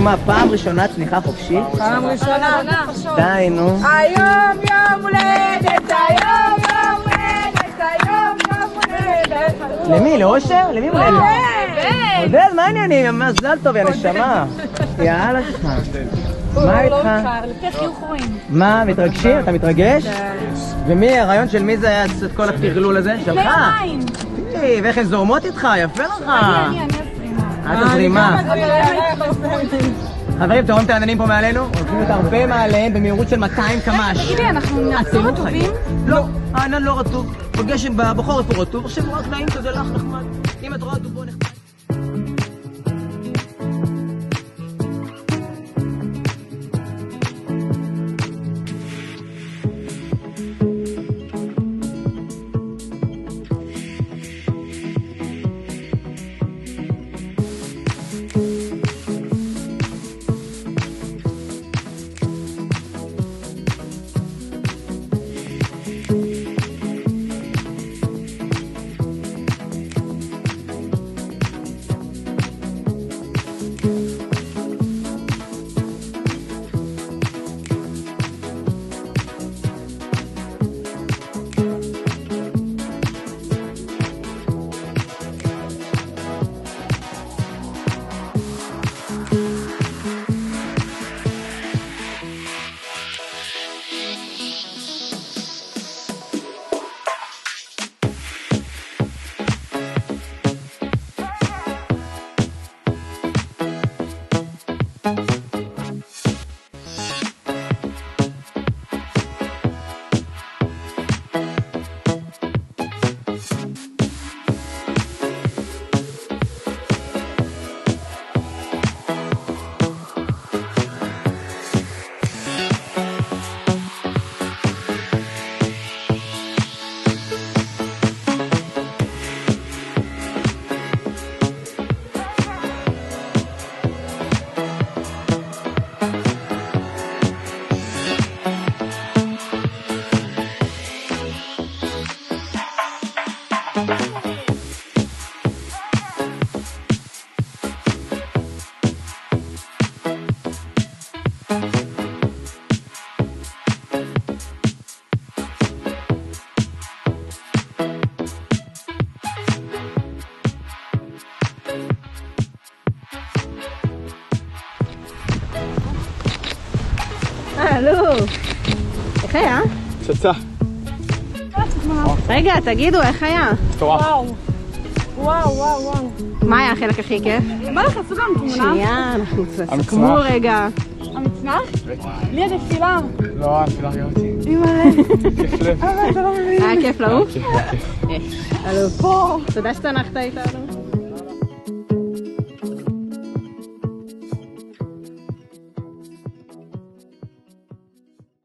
מה, פעם ראשונה צניחה חופשית? פעם ראשונה. די, נו. היום יום הולדת, היום יום הולדת, היום יום הולדת. למי? לאושר? למי מולדת? עודד, מה העניינים? מזל טוב, יא נשמה. יאללה שלך. מה איתך? לפי החיוך רואים. מה, מתרגשים? אתה מתרגש? ומי, הרעיון של מי זה היה את כל הטרלול הזה? שלך? ואיך הן זורמות איתך? יפה לך. את הזרימה. חברים, אתם רואים את העננים פה מעלינו? הולכים להיות הרבה מעליהם במהירות של 200 קמ"ש. תגידי, אנחנו נעצור רטובים? לא, הענן לא רטוב. בגשם בחורף הוא רטוב, עכשיו הוא רק נעים כזה לך נחמד. אם את רואה אותו בוא נחמד. הלו, איך היה? פצצה. רגע, תגידו, איך היה? וואו. וואו. מה היה החלק הכי כיף? בא לך, סוג גם תמונה. שנייה, אנחנו סכמו רגע. המצנח? לי יש תפילה. לא, התפילה גם אותי. אימא'לה. כיף לב. היה כיף לעוף? כיף. הלו, תודה שצנחת איתנו.